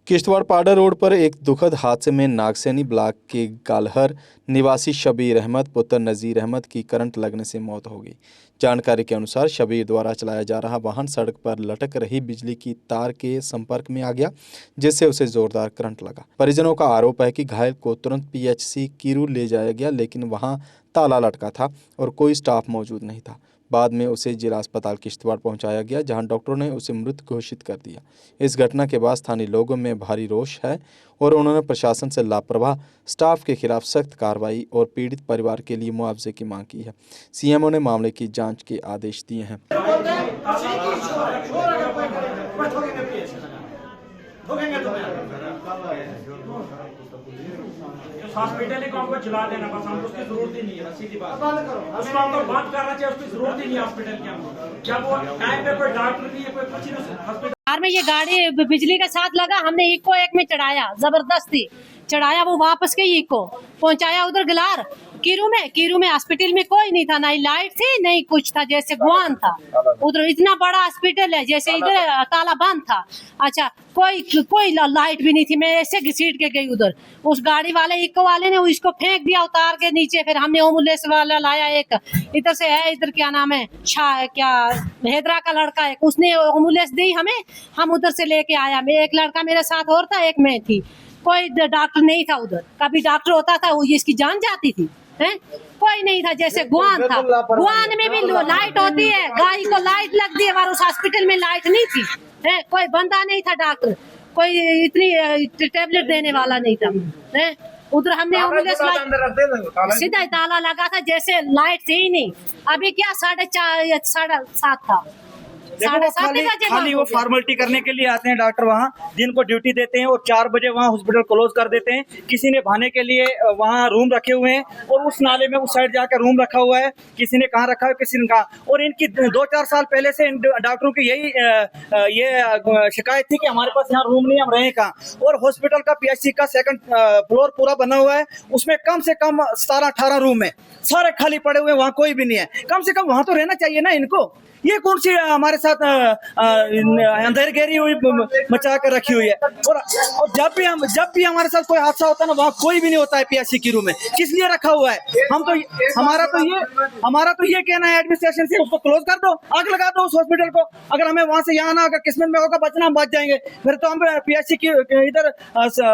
किश्तवाड़ पाडा रोड पर एक दुखद हादसे में नागसैनी ब्लॉक के गालहर निवासी शबीर अहमद पुत्र नज़ीर अहमद की करंट लगने से मौत हो गई। जानकारी के अनुसार शबीर द्वारा चलाया जा रहा वाहन सड़क पर लटक रही बिजली की तार के संपर्क में आ गया, जिससे उसे जोरदार करंट लगा। परिजनों का आरोप है कि घायल को तुरंत पीएचसी कीरू ले जाया गया, लेकिन वहां ताला लटका था और कोई स्टाफ मौजूद नहीं था। बाद में उसे जिला अस्पताल किश्तवाड़ पहुंचाया गया, जहां डॉक्टरों ने उसे मृत घोषित कर दिया। इस घटना के बाद स्थानीय लोगों में भारी रोष है और उन्होंने प्रशासन से लापरवाह स्टाफ के खिलाफ सख्त कार्रवाई और पीड़ित परिवार के लिए मुआवजे की मांग की है। सीएमओ ने मामले की जांच के आदेश दिए हैं। हॉस्पिटल को हमको चला देना, बस हमको उसकी जरूरत ही नहीं है। सीधी बात, उसको हमको बंद करना चाहिए, उसकी जरूरत ही नहीं है हॉस्पिटल की हमको। जब वो टाइम पे कोई डॉक्टर नहीं है, कोई कुछ नहीं, हॉस्पिटल में ये गाड़ी बिजली के साथ लगा, हमने इको एक में चढ़ाया, जबरदस्ती चढ़ाया, वो वापस के इको पहुंचाया उधर गलार कीरू में हॉस्पिटल में कोई नहीं था, नहीं लाइट थी नहीं कुछ था, जैसे गुआन था उधर। इतना बड़ा हॉस्पिटल है, जैसे इधर ताला बंद था। अच्छा, कोई लाइट भी नहीं थी। मैं ऐसे घसीट के गई उधर, उस गाड़ी वाले इको वाले ने उसको फेंक दिया उतार के नीचे। फिर हमने एम्बुलेंस वाला लाया, एक इधर से है, इधर क्या नाम है, क्या हैदरा का लड़का है, उसने एम्बुलेंस दी हमें, हम उधर से लेके आया। मैं एक लड़का मेरे साथ और था, एक मैं थी, कोई डॉक्टर नहीं था उधर। कभी डॉक्टर होता था वो इसकी जान जाती थी, है? कोई नहीं था, जैसे गुआन था। गुआन में भी लाइट होती है, गाड़ी को लाइट लगती है, और उस हॉस्पिटल में लाइट नहीं थी, है? कोई बंदा नहीं था डॉक्टर, कोई इतनी टेबलेट देने वाला नहीं था, है? उधर हमने सीधा ताला लगा था, जैसे लाइट थी ही नहीं। अभी क्या 7:30 था। खाली वो फॉर्मेलिटी करने के लिए आते हैं डॉक्टर, वहाँ दिन को ड्यूटी देते हैं और 4 बजे वहाँ हॉस्पिटल क्लोज कर देते हैं। किसी ने बहाने के लिए वहाँ रूम रखे हुए हैं और उस नाले में उस साइड जाकर रूम रखा हुआ है, किसी ने कहाँ रखा है किसी ने कहा। और इनकी 2-4 साल पहले से इन डॉक्टरों की यही ये शिकायत थी कि हमारे पास यहाँ रूम नहीं, हम रहे कहाँ। और हॉस्पिटल का पीएचसी का 2nd फ्लोर पूरा बना हुआ है, उसमें कम से कम 17-18 रूम है, सारे खाली पड़े हुए, वहाँ कोई भी नहीं है। कम से कम वहाँ तो रहना चाहिए ना इनको। ये कौन सी हमारे साथ अंधेरगेरी हुई मचा कर रखी हुई है। और जब भी हमारे साथ कोई हादसा होता है ना, वहाँ कोई भी नहीं होता है पीएचसी की रूम में। किस लिए रखा हुआ है? हमारा तो ये कहना है एडमिनिस्ट्रेशन से, उसको क्लोज कर दो, आग लगा दो उस हॉस्पिटल को। अगर हमें वहाँ से यहाँ ना, अगर किस्मत में होगा बचना, हम बच जाएंगे। फिर तो हम पीएचसी की इधर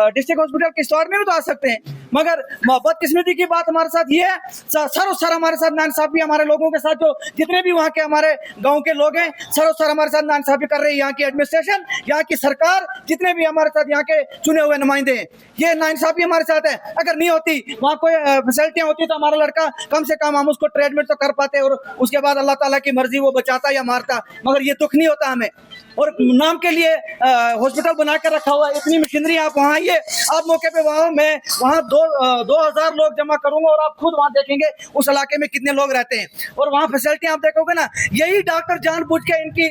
डिस्ट्रिक्ट हॉस्पिटल किश्तवाड़ में भी तो आ सकते हैं। मगर बदकिस्मती की बात हमारे साथ ये है, सर हमारे साथ नाइंसाफी हमारे लोगों के साथ, जो जितने भी वहाँ के हमारे गांव के लोग हैं, सर हमारे साथ नाइंसाफी कर रहे हैं। यहाँ की एडमिनिस्ट्रेशन, यहाँ की सरकार, जितने भी हमारे साथ यहाँ के चुने हुए नुमाइंदे हैं, ये नाइंसाफी हमारे साथ है। अगर नहीं होती, वहाँ कोई फैसिलिटियाँ होती, तो हमारा लड़का कम से कम हम उसको ट्रीटमेंट तो कर पाते और उसके बाद अल्लाह ताला की मर्जी वो बचाता या मारता। मगर ये दुख नहीं होता हमें। और नाम के लिए हॉस्पिटल बना कर रखा हुआ है, इतनी मशीनरी। आप वहाँ आइए, आप मौके पे मैं वहाँ 2000 लोग जमा करूंगा और आप खुद वहाँ देखेंगे उस इलाके में कितने लोग रहते हैं। और वहाँ फैसिलिटी आप देखोगे ना, यही डॉक्टर जानबूझ के इनकी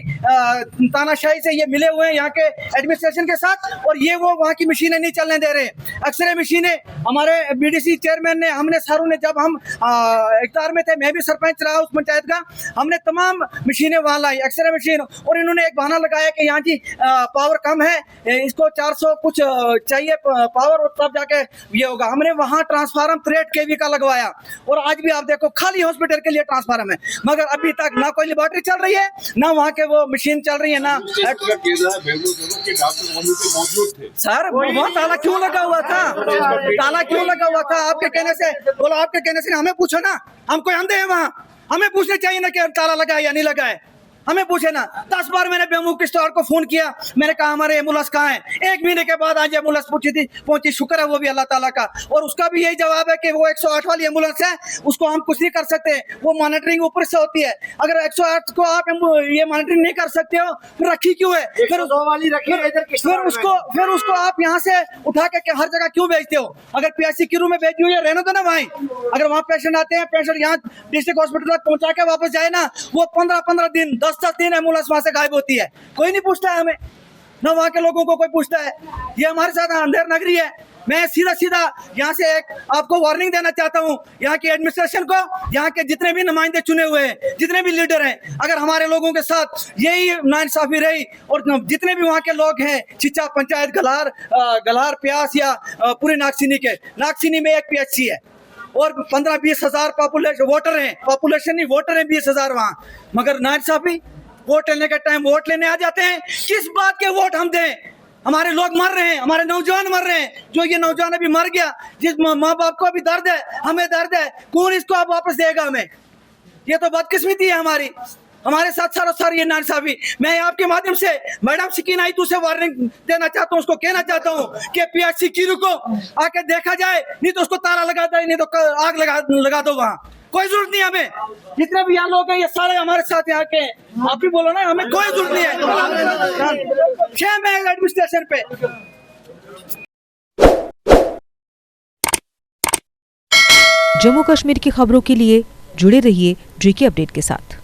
तानाशाही से ये मिले हुए हैं यहाँ के एडमिनिस्ट्रेशन के साथ, और ये वो वहाँ की मशीनें नहीं चलने दे रहे। एक्सरे मशीनें हमारे बीडीसी चेयरमैन ने, हमने सारों ने, जब हम इख्तियार में थे, मैं भी सरपंच रहा उस पंचायत का, हमने तमाम मशीनें वहाँ लाई, एक्सरे मशीन। और इन्होंने एक बहाना लगाया कि यहाँ जी पावर कम है, इसको 400 कुछ चाहिए पावर, और तब जाके ये होगा। हमने वहाँ ट्रांसफार्मर 63 kV का लगवाया, और आज भी आप देखो खाली हॉस्पिटल के लिए ट्रांसफार्मर है। मगर अभी तक ना कोई लेबोरेटरी चल रही है, ना वहाँ के वो मशीन चल रही है, ना सर वहाँ ताला क्यों लगा हुआ था? ताला क्यों लगा हुआ था? आपके कहने से बोलो, आपके कहने से हमें पूछो ना, हम कोई अंधे हैं वहाँ? हमें पूछना चाहिए ना कि ताला लगा है या नहीं लगा है, हमें पूछे ना। 10 बार मैंने बेमू किश्तवाड़ को फोन किया, मैंने कहा हमारे एम्बुलेंस कहाँ है। 1 महीने के बाद आज एम्बुलेंस पहुंची, शुक्र है वो भी अल्लाह ताला का। और उसका भी यही जवाब है कि वो 108 वाली एम्बुलेंस है, उसको हम कुछ नहीं कर सकते, वो मॉनिटरिंग ऊपर से होती है। अगर 108 को आप ये मॉनिटरिंग नहीं कर सकते हो, फिर रखी क्यों है? फिर उसको आप यहाँ से उठा के हर जगह क्यों भेजते हो? अगर पीएचसी कीरू में भेजी हुई है, रहने दो ना वहीं। अगर वहाँ पेशेंट आते हैं, पेशेंट यहाँ डिस्ट्रिक्ट हॉस्पिटल तक पहुंचा के वापस जाए ना, वो 15-15 दिन 10-10 दिन एम्बुलेंस वहां से गायब होती है, कोई नहीं पूछता है हमें, ना वहाँ के लोगों को कोई पूछता है। ये हमारे साथ अंधेर नगरी है, मैं सीधा सीधा यहाँ से एक आपको वार्निंग देना चाहता हूँ, यहाँ की एडमिनिस्ट्रेशन को, यहाँ के जितने भी नुमाइंदे चुने हुए हैं, जितने भी लीडर हैं, अगर हमारे लोगों के साथ यही नाइंसाफी रही और जितने भी वहाँ के लोग हैं, चिचा पंचायत गल्हार प्यास या पूरे नागसीनी में एक PHC है और 15-20 हजार वोटर हैं, पॉपुलेशन नहीं वोटर हैं 20,000 वहाँ, मगर नाइंसाफी वोट लेने का टाइम वोट लेने आ जाते हैं। किस बात के वोट हम दें? हमारे लोग मर रहे हैं, हमारे नौजवान मर रहे हैं, जो ये नौजवान अभी मर गया, जिस माँ बाप को अभी दर्द है, हमें दर्द है, कौन इसको अब वापस देगा हमें? ये तो बदकिस्मती है हमारे साथ सर ये नाइंसाफी। मैं आपके माध्यम से मैडम सकीना आयतू से वार्निंग देना चाहता हूँ, उसको कहना चाहता हूँ कि PHC कीरू को आके देखा जाए, नहीं तो उसको ताला लगा दे, नहीं तो आग लगा दो वहाँ। कोई जरूरत नहीं हमें, जितने भी यहाँ लोग हैं ये सारे हमारे साथ यहाँ के, आप भी बोलो ना, हमें कोई जरूरत नहीं है। 6 महीने एडमिनिस्ट्रेशन पे। जम्मू कश्मीर की खबरों के लिए जुड़े रहिए JK अपडेट के साथ।